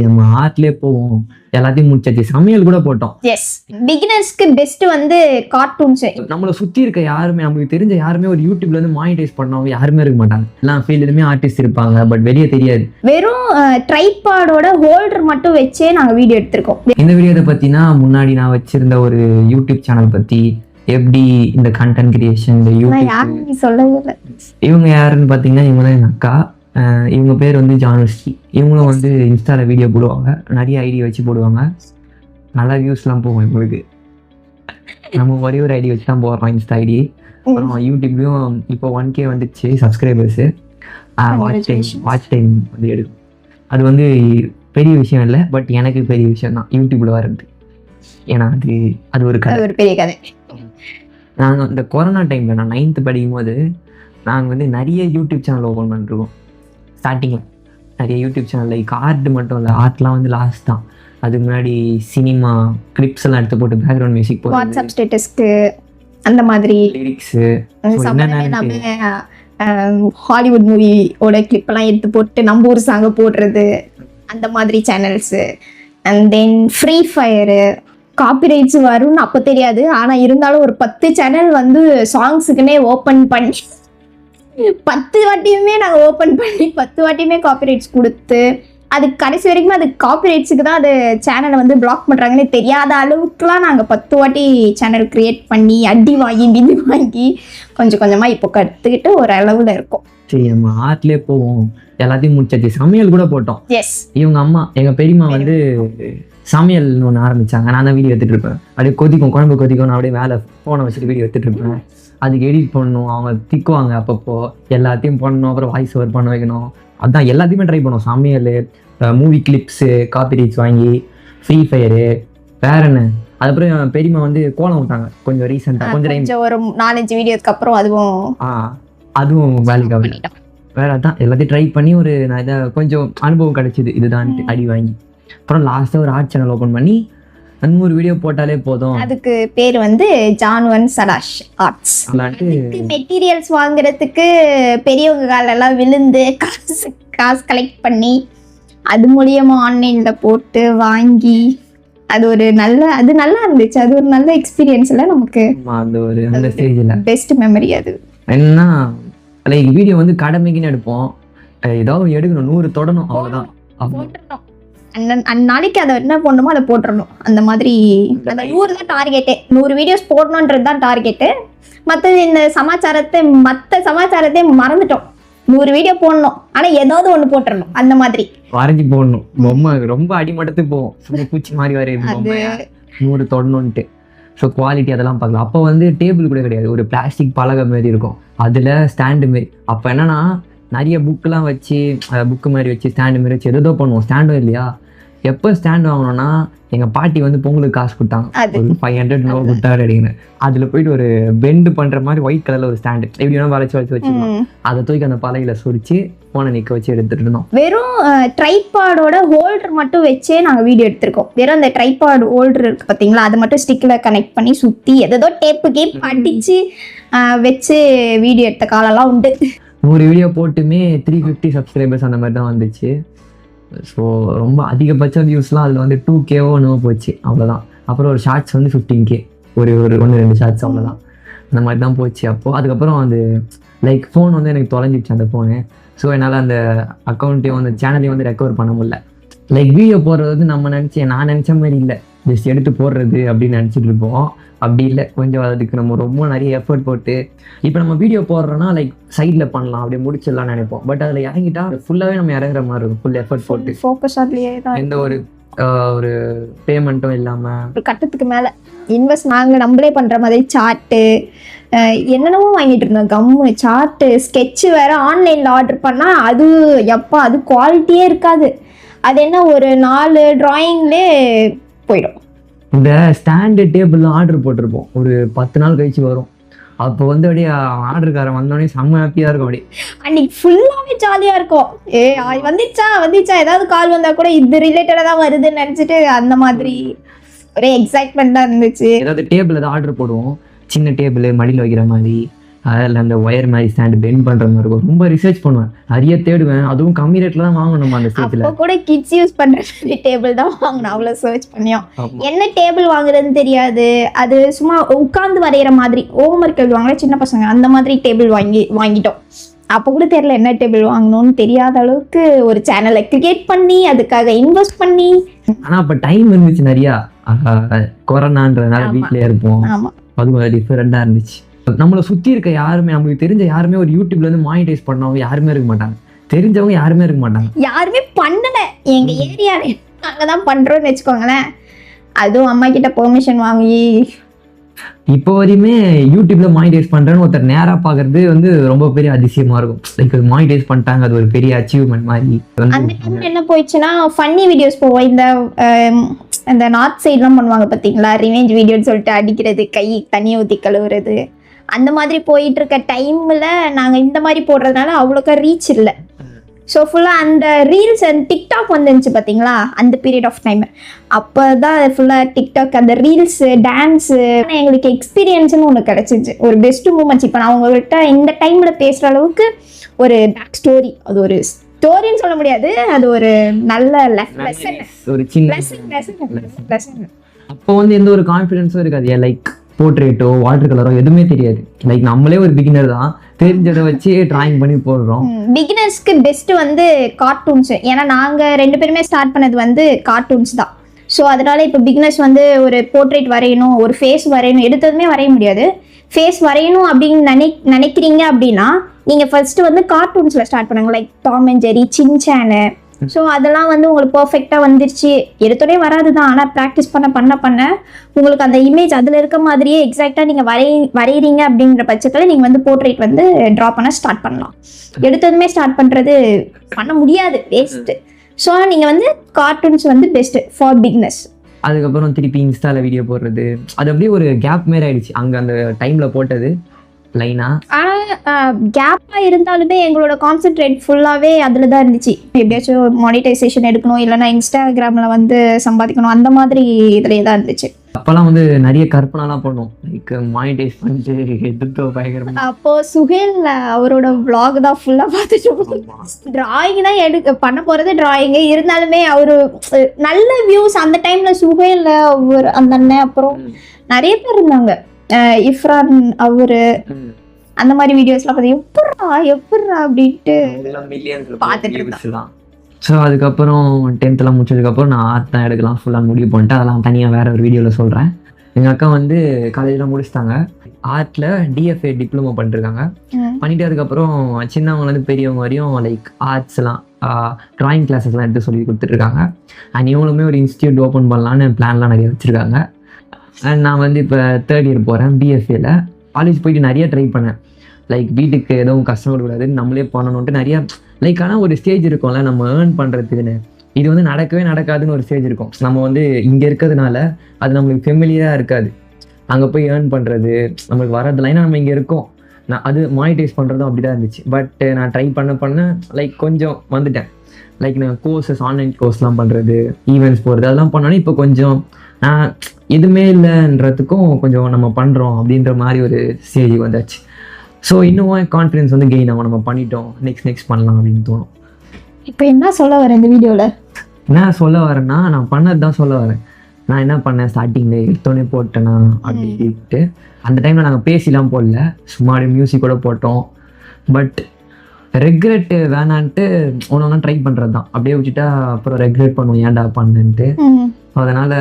நம்ம ஆர்ட்லயே போவோம், எல்லாத்தையும் முடிச்சாச்சு. சமையல் கூட போட்டோம். எஸ், பிகினர்ஸ்க்கு பெஸ்ட் வந்து கார்ட்டூன்ஸ். நம்மளை சுத்தி இருக்க யாருமே, நமக்கு தெரிஞ்ச யாருமே ஒரு யூடியூப்ல இருந்து மானிட்டைஸ் பண்ணவங்க யாருமே இருக்க மாட்டாங்க. எல்லா ஃபீல்டுலயுமே ஆர்டிஸ்ட் இருப்பாங்க, பட் வெளியே தெரியாது. வெறும் ட்ரைபாடோட ஹோல்டர் மட்டும் வச்சே நாங்க வீடியோ எடுத்திருக்கோம். இந்த வீடியோவை பத்தினா முன்னாடி நான் வச்சிருந்த ஒரு யூடியூப் சேனல் பத்தி, எப்படி இந்த கண்டென்ட் கிரியேஷன், இந்த யூடியூப் சொல்லவே இல்லை. இவங்க யாருன்னு பாத்தீங்கன்னா, இவங்க தான் எங்க அக்கா. இவங்க பேர் வந்து ஜானுஸ்ரீ. இவங்களும் வந்து இன்ஸ்டால வீடியோ போடுவாங்க, நிறைய ஐடி வச்சு போடுவாங்க, நல்லா வியூஸ்லாம் போகும் இவங்களுக்கு. நம்ம ஒரே ஒரு ஐடி வச்சு தான் போடுறோம், இன்ஸ்டா ஐடி. அப்புறம் யூடியூப்லயும் இப்போ 1K வந்துச்சு சப்ஸ்கிரைபர்ஸு. வாட்ச் டைம் வந்து எடுக்கும். அது வந்து பெரிய விஷயம் இல்லை, பட் எனக்கு பெரிய விஷயம் தான் யூடியூப்ல வர்றது. ஏன்னா அது ஒரு கதை, ஒரு பெரிய கதை. நாங்கள் இந்த கொரோனா டைமில் நான் 9th படிக்கும் போது நாங்கள் வந்து நிறைய யூடியூப் சேனல் ஓப்பன் பண்ணிருக்கோம். ஸ்டார்டிங்கில் நிறைய யூடியூப் சேனல், லைக் ஆர்ட் மட்டும் இல்லை, ஆர்ட்லாம் வந்து லாஸ்ட் தான். அதுக்கு முன்னாடி சினிமா கிளிப்ஸ் எல்லாம் எடுத்து போட்டு பேக்ரவுண்ட் மியூசிக் போட்டு, வாட்ஸ்அப் ஸ்டேட்டஸ்க்கு அந்த மாதிரி லிரிக்ஸு, ஹாலிவுட் மூவியோட கிளிப் எல்லாம் எடுத்து போட்டு நம்ம ஊர் சாங்க போடுறது, அந்த மாதிரி channels. And then free fire. Copyrights வரும்னு அப்போ தெரியாது, ஆனால் இருந்தாலும் ஒரு 10 சேனல் வந்து சாங்ஸுக்குன்னே ஓப்பன் பண்ணி 10 வாட்டியுமே நாங்கள் ஓப்பன் பண்ணி 10 வாட்டியுமே காப்பிரைட்ஸ் கொடுத்து, அது கடைசி வரைக்கும் அது காப்பிரைட்ஸுக்கு தான் அது சேனலை வந்து பிளாக் பண்ணுறாங்கன்னு தெரியாத அளவுக்குலாம் நாங்கள் 10 வாட்டி சேனல் க்ரியேட் பண்ணி அடி வாங்கி கொஞ்சம் கொஞ்சமாக இப்போ கற்றுக்கிட்டு ஒரு அளவில் இருக்கோம். சரி, நம்ம ஆர்ட்லேயே போவோம், எல்லாத்தையும் முடிச்சாச்சு. சமையல் கூட போட்டோம். எஸ், இவங்க அம்மா, எங்கள் பெரியம்மா வந்து சமையல்னு ஒன்று ஆரம்பித்தாங்க. நான் தான் வீடியோ எடுத்துகிட்டு இருப்பேன். அப்படியே கொதிக்கும், குழம்பு கொதிக்கும், நான் அப்படியே மேலே ஃபோனை வச்சுட்டு வீடியோ எடுத்துகிட்டு இருப்பேன். அதுக்கு எடிட் பண்ணணும், அவங்க திக்குவாங்க அப்பப்போ, எல்லாத்தையும் பண்ணணும். அப்புறம் வாய்ஸ் ஓவர் பண்ண வைக்கணும். அதான் எல்லாத்தையுமே ட்ரை பண்ணுவோம். சமையல், மூவி கிளிப்ஸு, காப்பிரைட்ஸ் வாங்கி, ஃப்ரீ ஃபயரு, வேற என்ன. அதுக்கப்புறம் பெரியம்மா வந்து கோலம் விட்டாங்க கொஞ்சம் ரீசெண்டாக, கொஞ்சம் ஒரு 4-5 வீடியோக்கு அப்புறம் அதுவும் வேலைக்கு ஆகல. வேற அதான் எல்லாத்தையும் ட்ரை பண்ணி ஒரு நான் இதை கொஞ்சம் அனுபவம் கிடைச்சிது, இதுதான் அடி வாங்கி. அப்புறம் லாஸ்ட்டாக ஒரு ஆர்ட் சேனல் ஓப்பன் பண்ணி 100 வீடியோ போட்டாலே போதும். அதுக்கு பேர் வந்து ஜான்வன் சடாஷ் ஆர்ட்ஸ். மெட்டீரியல்ஸ் வாங்குறதுக்கு பெரியவங்க காலெல்லாம் விழுந்து காசு கலெக்ட் பண்ணி, அது மூலியமா ஆன்லைன்ல போட்டு வாங்கி, அது ஒரு நல்லா இருந்துச்சு. அது ஒரு நல்ல எக்ஸ்பீரியன்ஸ்ல நமக்கு அந்த ஸ்டேஜ்ல பெஸ்ட் மெமரி. அது என்னன்னா, லைக் வீடியோ வந்து கடமைக்குன்னு எடுப்போம், ஏதாவது எடுக்கணும், 100 தொடணும், அவ்வளவுதான். அந்நாளைக்கு அதை என்ன பண்ணணுமோ அதை போட்டுடணும். அந்த மாதிரி அந்த 100 தான் டார்கெட்டே. 100 வீடியோஸ் போடணுன்றது தான் டார்கெட்டு. மற்றது இந்த மற்ற சமாச்சாரத்தை மறந்துட்டோம். 100 வீடியோ போடணும், ஆனா ஏதாவது ஒண்ணு போட்டுடணும். அந்த மாதிரி வரைஞ்சி போடணும். பொம்மை ரொம்ப அடிமட்டத்துக்கு போவோம், சும்மா பூச்சி மாதிரி வரையுது 100 தொடணும்ட்டு. ஸோ குவாலிட்டி அதெல்லாம் பார்க்கலாம். அப்போ வந்து டேபிள் கூட கிடையாது, ஒரு பிளாஸ்டிக் பலகை மாதிரி இருக்கும், அதில் ஸ்டாண்டு மாரி. அப்போ என்னன்னா நிறைய புக்கெலாம் வச்சு, புக்கு மாதிரி வச்சு ஸ்டாண்டு மாரி வச்சு ஏதோ பண்ணுவோம். ஸ்டாண்டும் இல்லையா, எப்போ ஸ்டாண்ட் வாங்கணும்னா எங்கள் பாட்டி வந்து பொங்கலுக்கு காசு கொடுத்தாங்க, ஒரு 500 கொடுத்தாரு அப்படிங்கிறேன். அதில் போயிட்டு ஒரு பெண்டு பண்ணுற மாதிரி ஒயிட் கலரில் ஒரு ஸ்டாண்டு எப்படி வேணா வளைச்சி வச்சுக்கணும். அதை தூக்கி அந்த பலகையில் சுரிச்சு ஃபோனை நிற்க வச்சு எடுத்துட்டு இருந்தோம். வெறும் ட்ரைபாடோட ஹோல்டர் மட்டும் வச்சே நாங்கள் வீடியோ எடுத்திருக்கோம். வெறும் அந்த ட்ரைபாட் ஹோல்டர் இருக்கு பார்த்தீங்களா, அதை மட்டும் ஸ்டிக்கில் கனெக்ட் பண்ணி சுற்றி ஏதோ டேப்புக்கே அடித்து வச்சு வீடியோ எடுத்த காலெல்லாம் உண்டு. 100 வீடியோ போட்டுமே 350 சப்ஸ்கிரைபர்ஸ் அந்த மாதிரி தான் வந்துச்சு. ஸோ ரொம்ப அதிகபட்ச வியூஸ்லாம் அதில் வந்து 2K ஒன்றுவோ போச்சு, அவ்வளோதான். அப்புறம் ஒரு ஷார்ட்ஸ் வந்து 15K, ஒரு 1-2 ஷார்ட்ஸ், அவ்வளோதான். அந்த மாதிரி தான் போச்சு அப்போது. அதுக்கப்புறம் அது லைக் ஃபோன் வந்து எனக்கு தொலைஞ்சிடுச்சு அந்த ஃபோனு. ஸோ என்னால் அந்த அக்கௌண்ட்டையும் அந்த சேனலையும் வந்து ரெக்கவர் பண்ண முடியல. லைக் வீடியோ போடுறது வந்து நான் நினச்ச மாதிரி இல்லை, ஜஸ்ட் எடுத்து போடுறது அப்படின்னு நினச்சிட்டு இருப்போம். அப்படி இல்லை, கொஞ்சம் அதுக்கு நம்ம ரொம்ப நிறைய எஃபர்ட் போட்டு, இப்போ நம்ம வீடியோ போடுறோன்னா லைக் சைடில் பண்ணலாம், அப்படியே முடிச்சிடலாம்னு நினைப்போம். பட் அதில் இறங்கிட்டா ஃபுல்லாகவே நம்ம இறங்குற மாதிரி இருக்கும், ஃபுல் எஃபர்ட் போட்டு, ஃபோக்கஸ் அதுலேயே தான், எந்த ஒரு பேமெண்ட்டும் இல்லாமல். ஒரு கட்டத்துக்கு மேலே இன்வெஸ்ட் நம்மளே பண்ணுற மாதிரி சார்ட்டு என்னென்னவோ வாங்கிட்டு இருந்தோம், கம்மு, சார்ட்டு, ஸ்கெட்சு வேறு ஆன்லைனில் ஆர்டர் பண்ணால் அது அது குவாலிட்டியே இருக்காது. அது என்ன ஒரு 4 டிராயிங்லே போயிடும். இந்த ஸ்டாண்டு டேபிள் ஆர்டர் போட்டிருப்போம், ஒரு 10 நாள் கழிச்சு வரும். அப்போ வந்து அப்படியே ஆர்டருக்காரன் வந்தோடனே செம்ம ஹாப்பியாக இருக்கும். அப்படியே அன்னைக்கு ஃபுல்லாகவே ஜாலியாக இருக்கும். வந்துச்சா ஏதாவது கால் வந்தால் கூட இது ரிலேட்டடாக தான் வருதுன்னு நினச்சிட்டு அந்த மாதிரி ஒரே எக்ஸைட்மெண்ட்டாக இருந்துச்சு. ஏதாவது டேபிள் ஏதாவது ஆர்டர் போடுவோம், சின்ன டேபிள் மடியில் வைக்கிற மாதிரி, அதில் அந்த ஒயர் மாதிரி ஸ்டாண்டு பெண்ட் பண்ணுற மாதிரி இருக்கும். ரொம்ப ரிசர்ச் பண்ணுவேன், நிறைய தேடுவேன். அதுவும் கம்மி ரேட்டில் தான் வாங்கணும் அந்த ஸ்டேஜில். அப்போ கூட கிட்ஸ் யூஸ் பண்ணுற டேபிள் தான் வாங்கணும், அவ்வளோ சர்ச் பண்ணியோம். என்ன டேபிள் வாங்குறதுன்னு தெரியாது. அது சும்மா உட்காந்து வரைகிற மாதிரி ஹோம்ஒர்க் எழுதுவாங்களே சின்ன பசங்க, அந்த மாதிரி டேபிள் வாங்கிட்டோம். அப்போ கூட தெரியல என்ன டேபிள் வாங்கணும்னு தெரியாத அளவுக்கு ஒரு சேனலை கிரியேட் பண்ணி அதுக்காக இன்வெஸ்ட் பண்ணி. ஆனால் அப்போ டைம் இருந்துச்சு நிறையா, கொரோனான்றதுனால வீட்டிலே இருப்போம். அது கொஞ்சம் டிஃப்ரெண்டாக இருந்துச்சு. நம்மளை சுற்றி இருக்க யாருமே, நமக்கு தெரிஞ்ச யாருமே ஒரு யூடியூப்ல இருந்து மானிட்டைஸ் பண்ணவங்க யாருமே இருக்க மாட்டாங்க, தெரிஞ்சவங்க யாருமே இருக்க மாட்டாங்க, யாருமே பண்ணல. எங்க ஏரியால நாங்கள் தான் பண்றோம்னு வச்சுக்கோங்களேன். அதுவும் அம்மா கிட்ட பெர்மிஷன் வாங்கி. இப்போ வரையுமே யூடியூப்ல மானிட்டைஸ் பண்றேன்னு ஒருத்தர் நேரா பாக்குறது வந்து ரொம்ப பெரிய அதிசயமா இருக்கும். லைக் மானிட்டைஸ் பண்ணிட்டாங்க, அது ஒரு பெரிய அச்சீவ்மெண்ட் மாதிரி. அந்த டைம்ல என்ன போயிடுச்சுன்னா ஃபன்னி வீடியோஸ் போவோம். இந்த நார்த் சைட்லாம் பண்ணுவாங்க பார்த்தீங்களா, ரிவெஞ்ச் வீடியோன்னு சொல்லிட்டு அடிக்கிறது, கை தண்ணி ஊற்றி கழுவுறது, அந்த மாதிரி போயிட்டு இருக்க டைம்ல நாங்கள் இந்த மாதிரி போடுறதுனால அவ்வளோக்கா ரீச் இல்லை. ஸோ ஃபுல்லாக அந்த ரீல்ஸ் அண்ட் டிக்டாக் வந்துருந்துச்சு பார்த்தீங்களா, அந்த பீரியட் ஆஃப் டைம். அப்போ தான் ஃபுல்லாக டிக்டாக், அந்த ரீல்ஸு, டான்ஸு, எங்களுக்கு எக்ஸ்பீரியன்ஸ்னு ஒன்று கிடச்சிச்சு. ஒரு பெஸ்ட் மூமெண்ட்ஸ். இப்போ நான் உங்கள்கிட்ட இந்த டைமில் பேசுகிற அளவுக்கு ஒரு பேக் ஸ்டோரி, அது ஒரு ஸ்டோரின்னு சொல்ல முடியாது, அது ஒரு நல்ல லெசன், ஒரு சின்ன லெசன். அப்போ வந்து எந்த ஒரு கான்ஃபிடென்ஸும் இருக்காது. லைக் போர்ட்ரேட்டோ வாட்டர் கலரோ எதுவுமே தெரியாது. லைக் நம்மளே ஒரு பிகினர் தான், தெரிஞ்சதை வச்சு டிராயிங் பண்ணி போடுறோம். பிகினர்ஸ்க்கு பெஸ்ட் வந்து கார்ட்டூன்ஸ். ஏன்னா நாங்கள் 2 பேருமே ஸ்டார்ட் பண்ணது வந்து கார்ட்டூன்ஸ் தான். ஸோ அதனால இப்போ பிகினர்ஸ் வந்து ஒரு போர்ட்ரேட் வரையணும், ஒரு ஃபேஸ் வரையணும், எடுத்ததுமே வரைய முடியாது. ஃபேஸ் வரையணும் அப்படின்னு நினைக்கிறீங்க அப்படின்னா நீங்கள் ஃபர்ஸ்ட் வந்து கார்ட்டூன்ஸில் ஸ்டார்ட் பண்ணுங்க. லைக் டாம் அண்ட் ஜெரி, சின்சானு. ஸோ அதெல்லாம் வந்து உங்களுக்கு பர்ஃபெக்டாக வந்துருச்சு. எடுத்தோடனே வராது தான், ஆனால் ப்ராக்டிஸ் பண்ண உங்களுக்கு அந்த இமேஜ் அதில் இருக்க மாதிரியே எக்ஸாக்டாக நீங்கள் வரைகிறீங்க அப்படிங்கிற பட்சத்தில் நீங்கள் வந்து போர்ட்ரேட் வந்து ட்ரா பண்ண ஸ்டார்ட் பண்ணலாம். எடுத்ததுமே ஸ்டார்ட் பண்ணுறது பண்ண முடியாது, வேஸ்ட்டு. ஸோ நீங்கள் வந்து கார்ட்டூன்ஸ் வந்து பெஸ்ட்டு ஃபார் பிகினர்ஸ். அதுக்கப்புறம் திருப்பி இன்ஸ்டாவில் வீடியோ போடுறது, அது அப்படியே ஒரு கேப் மாரி ஆயிடுச்சு. அங்கே அந்த டைமில் போட்டது லைனா. ஆனால் கேப்பாக இருந்தாலுமே எங்களோட கான்சென்ட்ரேட் ஃபுல்லாகவே அதில் தான் இருந்துச்சு. எப்படியாச்சும் மானிட்டைசேஷன் எடுக்கணும், இல்லைனா இன்ஸ்டாகிராமில் வந்து சம்பாதிக்கணும், அந்த மாதிரி இதிலே தான் இருந்துச்சு. அப்போல்லாம் வந்து நிறைய கற்பனைலாம் பண்ணுவோம், லைக் மானிட்டைஸ் பண்ணிட்டு எதிர்த்தோ பயங்கரமாக. அப்போது சுஹேல் அவரோட vlog தான் ஃபுல்லாக பார்த்துட்டு, ட்ராயிங் தான் பண்ண போகிறது ட்ராயிங்கு. இருந்தாலுமே அவர் நல்ல வியூஸ் அந்த டைமில் சுஹேல் அவர் அந்த அண்ணன், அப்புறம் நிறைய பேர் இருந்தாங்க, இஃப்ரான் அவரு, அந்த மாதிரி வீடியோஸ்லாம் பார்த்து எப்பட்றா அப்படின்ட்டு பார்த்துட்டு இருந்தான். ஸோ அதுக்கப்புறம் 10th முடிச்சதுக்கப்புறம் நான் ஆர்ட் தான் எடுக்கலாம் ஃபுல்லாக முடிவு பண்ணிட்டு, அதெல்லாம் தனியாக வேறு ஒரு வீடியோவில் சொல்கிறேன். எங்கள் அக்கா வந்து காலேஜில் முடிச்சிட்டாங்க, ஆர்ட்டில் டிஎஃப்ஏ டிப்ளமோ பண்ணிருக்காங்க. பண்ணிட்டு அதுக்கப்புறம் சின்னவங்கலேருந்து பெரியவங்க வரையும் லைக் ஆர்ட்ஸ்லாம் ட்ராயிங் கிளாஸஸ்லாம் எடுத்து சொல்லி கொடுத்துட்ருக்காங்க. அண்ட் இவங்களுமே ஒரு இன்ஸ்டியூட் ஓப்பன் பண்ணலான்னு பிளான்லாம் நிறைய வச்சுருக்காங்க. அண்ட் நான் வந்து இப்போ 3rd இயர் போகிறேன் பிஎஃப்ஏல. காலேஜ் போயிட்டு நிறைய ட்ரை பண்ணேன், லைக் வீட்டுக்கு எதுவும் கஷ்டம் கொடுக்கூடாது, நம்மளே பண்ணணுன்ட்டு நிறையா. லைக் ஆனால் ஒரு ஸ்டேஜ் இருக்கும்ல நம்ம ஏர்ன் பண்ணுறதுக்குன்னு, இது வந்து நடக்கவே நடக்காதுன்னு ஒரு ஸ்டேஜ் இருக்கும். நம்ம வந்து இங்கே இருக்கிறதுனால அது நம்மளுக்கு ஃபெமிலியராக இருக்காது. அங்கே போய் ஏர்ன் பண்ணுறது நம்மளுக்கு வரதில்லை, ஏன்னா நம்ம இங்கே இருக்கோம். நான் அது மானிட்டைஸ் பண்ணுறதும் அப்படி தான் இருந்துச்சு. பட் நான் ட்ரை பண்ண லைக் கொஞ்சம் வந்துட்டேன். லைக் நான் கோர்சஸ், ஆன்லைன் கோர்ஸ்லாம் பண்ணுறது, ஈவெண்ட்ஸ் போகிறது, அதெல்லாம் பண்ணோன்னே இப்போ கொஞ்சம் நான் எதுவுமே இல்லைன்றதுக்கும் கொஞ்சம் நம்ம பண்ணுறோம் அப்படின்ற மாதிரி ஒரு ஸ்டேஜுக்கு வந்தாச்சு. ஸோ இன்னும் கான்ஃபிடன்ஸ் வந்து கெயின் ஆகும், நம்ம பண்ணிட்டோம், நெக்ஸ்ட் பண்ணலாம் அப்படின்னு தோணும். இப்போ என்ன சொல்ல வரேன் இந்த வீடியோவில்? என்ன சொல்ல வரேன்னா, நான் பண்ணது தான் சொல்ல வரேன். நான் என்ன பண்ணேன், ஸ்டார்டிங்கில் எடுத்தோடனே போட்டேன்னா அப்படின்ட்டு. அந்த டைமில் நாங்கள் பேசிலாம் போடல, சும்மா மியூசிக் கூட போட்டோம். பட் ரெக்ரெட் வேணான்ட்டு ஒன்று ட்ரை பண்ணுறது தான். அப்படியே வச்சுட்டா அப்புறம் ரெக்ரெட் பண்ணுவோம், ஏன்டா பண்ணுன்ட்டு. அதனால்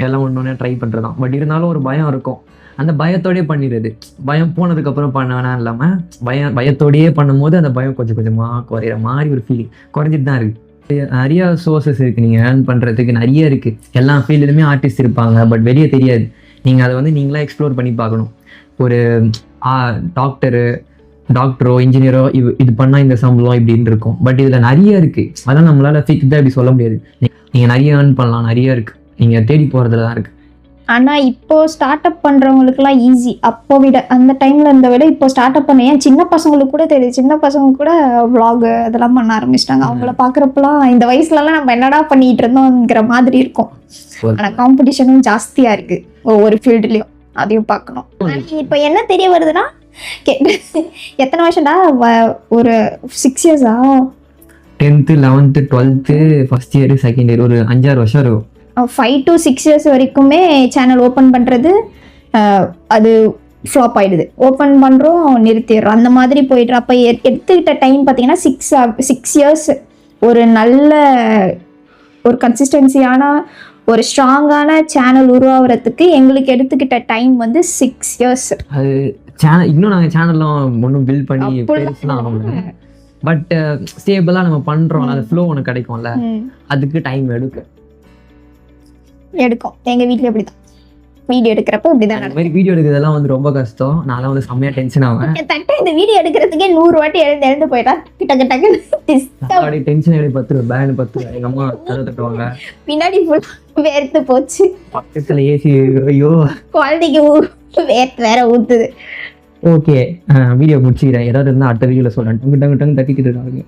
எல்லாம் ஒன்று ட்ரை பண்ணுறது தான். பட் இருந்தாலும் ஒரு பயம் இருக்கும், அந்த பயத்தோடயே பண்ணிடுறது. பயம் போனதுக்கப்புறம் பண்ண வேணாம் இல்லாமல் பயத்தோடையே பண்ணும்போது அந்த பயம் கொஞ்சம் கொஞ்சமாக குறையிற மாதிரி ஒரு ஃபீலிங் குறைஞ்சிட்டு தான் இருக்குது. நிறையா சோர்ஸஸ் இருக்குது, நீங்கள் ஏர்ன் பண்ணுறதுக்கு நிறைய இருக்குது. எல்லா ஃபீல்டுலையுமே ஆர்டிஸ்ட் இருப்பாங்க, பட் வெளியே தெரியாது. நீங்கள் அதை வந்து நீங்களாக எக்ஸ்ப்ளோர் பண்ணி பார்க்கணும். ஒரு டாக்டரோ இன்ஜினியரோ இது பண்ணால் இந்த சம்பளம் இப்படின்னு இருக்கும். பட் இதில் நிறைய இருக்குது, அதெல்லாம் நம்மளால் ஃபிக்ஸ்டாக இப்படி சொல்ல முடியாது. நீங்கள் நிறைய ஏர்ன் பண்ணலாம், நிறைய இருக்குது, நீங்கள் தேடி போகிறதுல தான் இருக்குது. ஆனால் இப்போது ஸ்டார்ட் அப் பண்ணுறவங்களுக்குலாம் ஈஸி, அப்போ விட அந்த டைமில் இருந்த விட இப்போ ஸ்டார்ட் அப் பண்ண ஏன் சின்ன பசங்களுக்கு கூட தெரியுது, சின்ன பசங்க கூட vlog அதெல்லாம் பண்ண ஆரம்பிச்சிட்டாங்க. அவங்கள பார்க்குறப்பெல்லாம் இந்த வயசுலலாம் நம்ம என்னடா பண்ணிகிட்டு இருந்தோங்கிற மாதிரி இருக்கும். ஆனால் காம்படிஷனும் ஜாஸ்தியாக இருக்குது ஒவ்வொரு ஃபீல்டுலேயும், அதையும் பார்க்கணும். இப்போ என்ன தெரிய வருதுன்னா, எத்தனை வருஷம்டா ஒரு 6 இயர்ஸா? 10th 11th 12th first year second year ஒரு 5-6 வருஷம் இருக்கும். 5 to 6 இயர்ஸ் வரைக்குமே சேனல் ஓப்பன் பண்ணுறது அது ஃப்ளாப் ஆயிடுது. ஓப்பன் பண்ணுறோம் நிறுத்திடுறோம், அந்த மாதிரி போயிடுறோம். அப்போ எடுத்துக்கிட்ட டைம் பார்த்தீங்கன்னா 6 இயர்ஸ் ஒரு நல்ல ஒரு கன்சிஸ்டன்சியான ஒரு ஸ்ட்ராங்கான சேனல் உருவாகிறதுக்கு எங்களுக்கு எடுத்துக்கிட்ட டைம் வந்து 6 இயர்ஸ். அது சேனல் இன்னும் நாங்கள் சேனல்லாம் ஒன்றும் பில்ட் பண்ணி பெருசுலாம் ஆகல. பட் ஸ்டேபிளாக நம்ம பண்ணுறோம், அது ஃப்ளோ ஒன்று கிடைக்கும்ல, அதுக்கு டைம் எடுக்கும். எங்கள் வீட்டில் எப்படி தான் வீடியோ எடுக்கிறப்ப இப்படிதான் இந்த மாதிரி வீடியோ எடுக்கிறதெல்லாம் வந்து ரொம்ப கஷ்டம். நான்லாம் வந்து செம்மையாக டென்ஷன் ஆவேன். தட்டை இந்த வீடியோ எடுக்கிறதுக்கே 100 வாட்டி எழுந்து போயிட்டா அப்படி டென்ஷன் எடுத்து 10 ரூபா பேன் 10 ரூபா எங்கள் அம்மா கதை தட்டுவாங்க. பின்னாடி ஃபுல்லாக வேர்த்து போச்சு, பக்கத்தில் ஏசி. ஐயோ குழந்தைக்கு வேர்த்து வேற ஊத்துது. ஓகே, வீடியோ முடிச்சுக்கிறேன். ஏதாவது இருந்தால் அடுத்த வீடியோவில் சொல்கிறேன். டங்கு டங்கு டங்கு தட்டிக்கிட்டு இருக்காங்க.